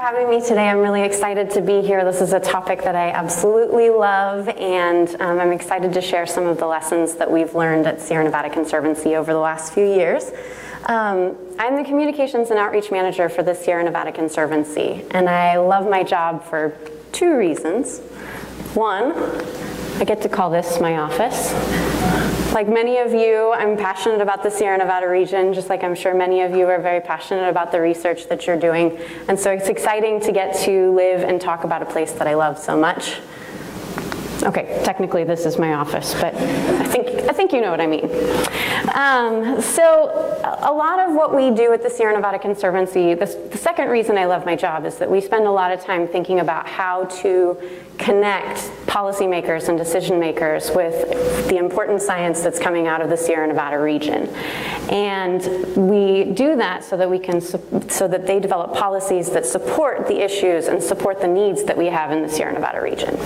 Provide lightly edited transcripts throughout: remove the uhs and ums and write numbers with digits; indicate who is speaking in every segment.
Speaker 1: having me today. I'm really excited to be here. This is a topic that I absolutely love, and I'm excited to share some of the lessons that we've learned at Sierra Nevada Conservancy over the last few years. I'm the Communications and Outreach Manager for the Sierra Nevada Conservancy, and I love my job for two reasons. One, I get to call this my office. Like many of you, I'm passionate about the Sierra Nevada region, just like I'm sure many of you are very passionate about the research that you're doing. And so it's exciting to get to live and talk about a place that I love so much. Okay, technically this is my office, but I think you know what I mean. So a lot of what we do at the Sierra Nevada Conservancy, the second reason I love my job is that we spend a lot of time thinking about how to connect policymakers and decision makers with the important science that's coming out of the Sierra Nevada region. And we do that so that they develop policies that support the issues and support the needs that we have in the Sierra Nevada region.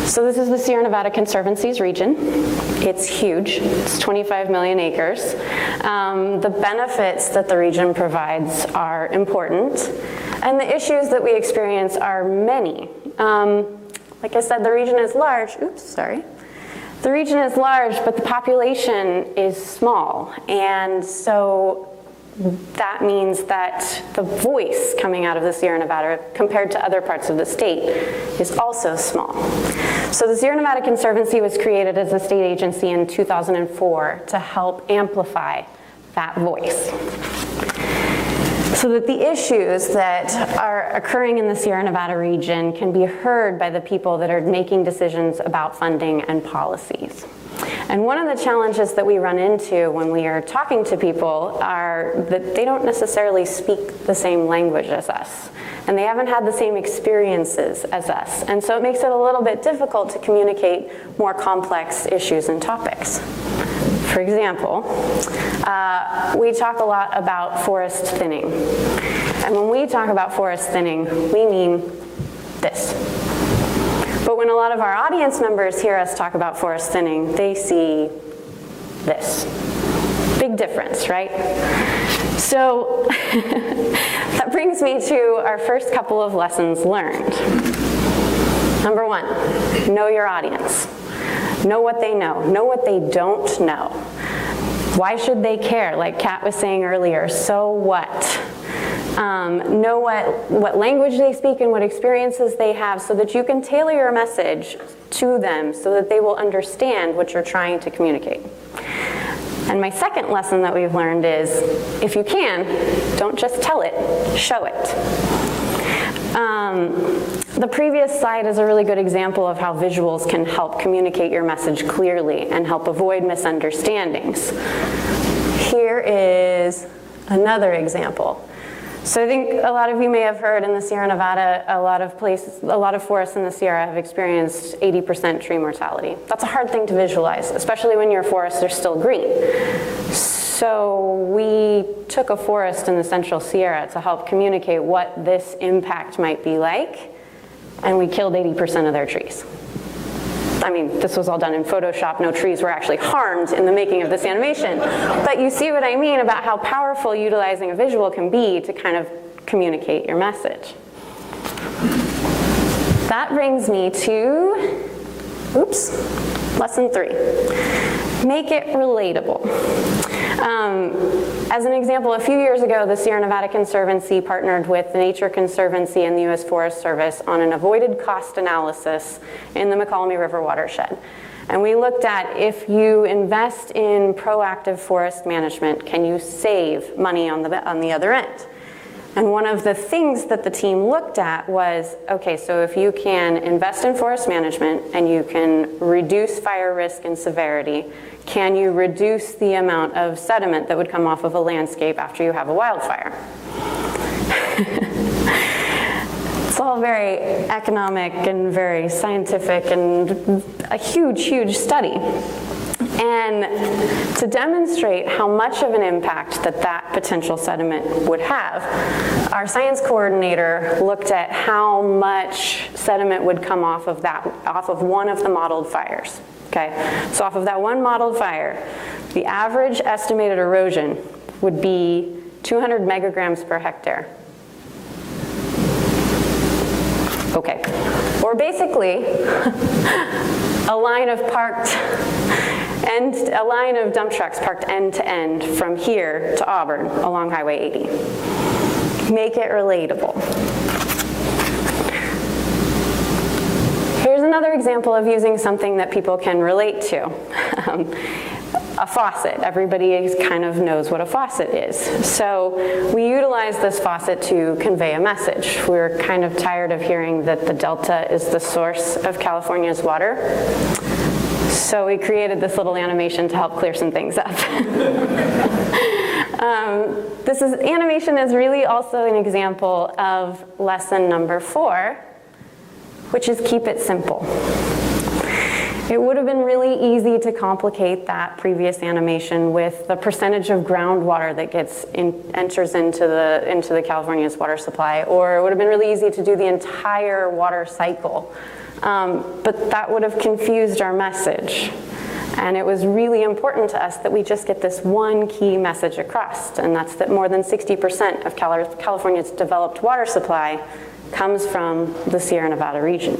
Speaker 1: So this is the Sierra Nevada Conservancy's region. It's huge. It's 25 million acres. The benefits that the region provides are important, and the issues that we experience are many. Like I said, the region is large. Oops, sorry. The region is large, but the population is small, and so that means that the voice coming out of the Sierra Nevada compared to other parts of the state is also small. So the Sierra Nevada Conservancy was created as a state agency in 2004 to help amplify that voice, so that the issues that are occurring in the Sierra Nevada region can be heard by the people that are making decisions about funding and policies. And one of the challenges that we run into when we are talking to people are that they don't necessarily speak the same language as us, and they haven't had the same experiences as us. And so it makes it a little bit difficult to communicate more complex issues and topics. For example, we talk a lot about forest thinning. And when we talk about forest thinning, we mean this. But when a lot of our audience members hear us talk about forest thinning, they see this. Big difference, right? So that brings me to our first couple of lessons learned. Number one, know your audience. Know what they know what they don't know. Why should they care? Like Kat was saying earlier, so what? Know what language they speak and what experiences they have so that you can tailor your message to them so that they will understand what you're trying to communicate. And my second lesson that we've learned is, if you can, don't just tell it, show it. The previous slide is a really good example of how visuals can help communicate your message clearly and help avoid misunderstandings. Here is another example. So I think a lot of you may have heard in the Sierra Nevada, a lot of forests in the Sierra have experienced 80% tree mortality. That's a hard thing to visualize, especially when your forests are still green. So we took a forest in the Central Sierra to help communicate what this impact might be like, and we killed 80% of their trees. I mean, this was all done in Photoshop. No trees were actually harmed in the making of this animation. But you see what I mean about how powerful utilizing a visual can be to kind of communicate your message. That brings me to, lesson 3. Make it relatable. As an example, a few years ago, the Sierra Nevada Conservancy partnered with the Nature Conservancy and the U.S. Forest Service on an avoided cost analysis in the McCallamy River watershed. And we looked at, if you invest in proactive forest management, can you save money on the other end? And one of the things that the team looked at was, okay, so if you can invest in forest management and you can reduce fire risk and severity, can you reduce the amount of sediment that would come off of a landscape after you have a wildfire? It's all very economic and very scientific and a huge, huge study. And to demonstrate how much of an impact that potential sediment would have, our science coordinator looked at how much sediment would come off of one of the modeled fires. Okay, so off of that one modeled fire, the average estimated erosion would be 200 megagrams per hectare. Okay, or basically a line of dump trucks parked end to end from here to Auburn along Highway 80. Make it relatable. Here's another example of using something that people can relate to. A faucet. Everybody kind of knows what a faucet is. So we utilize this faucet to convey a message. We're kind of tired of hearing that the Delta is the source of California's water. So we created this little animation to help clear some things up. Animation is really also an example of lesson number 4, which is keep it simple. It would have been really easy to complicate that previous animation with the percentage of groundwater that enters into the California's water supply, or it would have been really easy to do the entire water cycle. But that would have confused our message. And it was really important to us that we just get this one key message across, and that's that more than 60% of California's developed water supply comes from the Sierra Nevada region.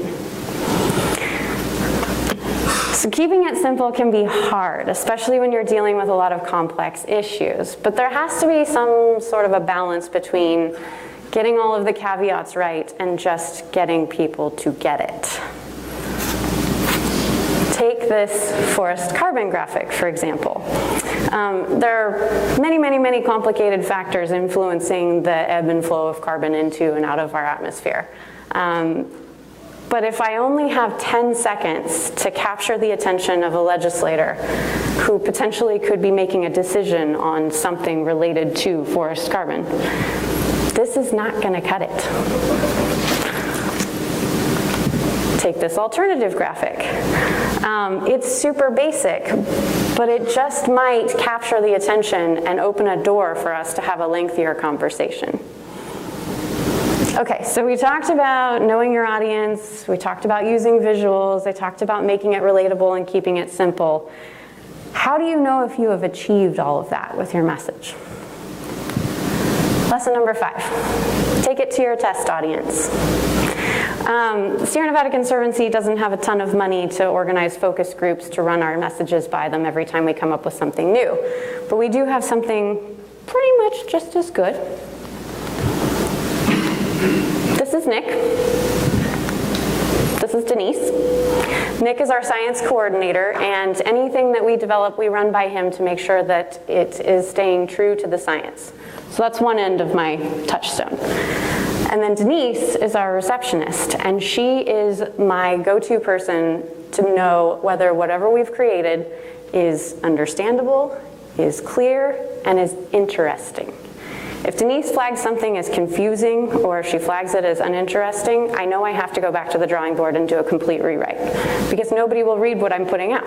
Speaker 1: So keeping it simple can be hard, especially when you're dealing with a lot of complex issues. But there has to be some sort of a balance between getting all of the caveats right and just getting people to get it. Take this forest carbon graphic, for example. There are many, many, many complicated factors influencing the ebb and flow of carbon into and out of our atmosphere. But if I only have 10 seconds to capture the attention of a legislator who potentially could be making a decision on something related to forest carbon, this is not going to cut it. Take this alternative graphic. It's super basic, but it just might capture the attention and open a door for us to have a lengthier conversation. Okay, so we talked about knowing your audience, we talked about using visuals, I talked about making it relatable and keeping it simple. How do you know if you have achieved all of that with your message? Lesson number 5, take it to your test audience. The Sierra Nevada Conservancy doesn't have a ton of money to organize focus groups to run our messages by them every time we come up with something new. But we do have something pretty much just as good. This is Nick. This is Denise. Nick is our science coordinator, and anything that we develop, we run by him to make sure that it is staying true to the science. So that's one end of my touchstone. And then Denise is our receptionist, and she is my go-to person to know whether whatever we've created is understandable, is clear, and is interesting. If Denise flags something as confusing, or if she flags it as uninteresting, I know I have to go back to the drawing board and do a complete rewrite, because nobody will read what I'm putting out.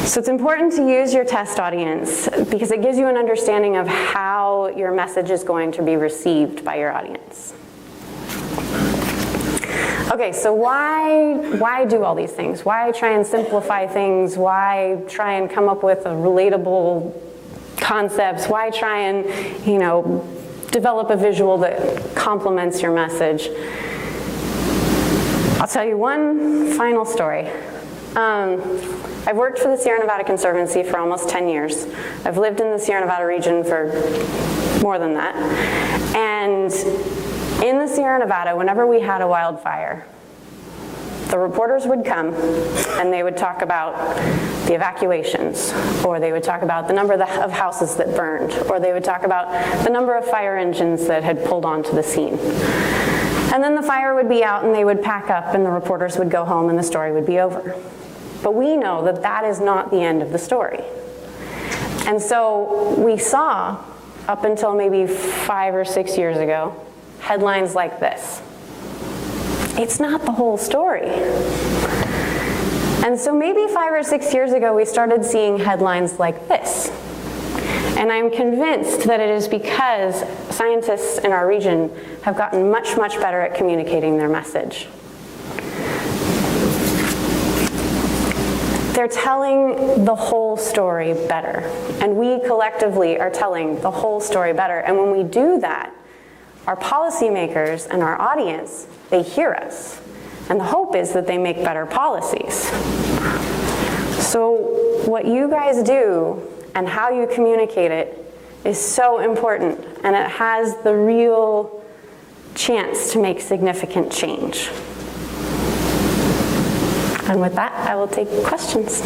Speaker 1: So it's important to use your test audience because it gives you an understanding of how your message is going to be received by your audience. Okay, so why do all these things? Why try and simplify things? Why try and come up with a relatable concepts? Why try and, develop a visual that complements your message? I'll tell you one final story. I've worked for the Sierra Nevada Conservancy for almost 10 years. I've lived in the Sierra Nevada region for more than that. And in the Sierra Nevada, whenever we had a wildfire, the reporters would come and they would talk about the evacuations, or they would talk about the number of houses that burned, or they would talk about the number of fire engines that had pulled onto the scene. And then the fire would be out and they would pack up and the reporters would go home and the story would be over. But we know that that is not the end of the story. And so we saw, up until maybe 5 or 6 years ago, headlines like this. It's not the whole story. And so maybe 5 or 6 years ago, we started seeing headlines like this. And I'm convinced that it is because scientists in our region have gotten much, much better at communicating their message. They're telling the whole story better. And we collectively are telling the whole story better. And when we do that, our policymakers and our audience, they hear us. And the hope is that they make better policies. So what you guys do and how you communicate it is so important, and it has the real chance to make significant change. And with that, I will take questions.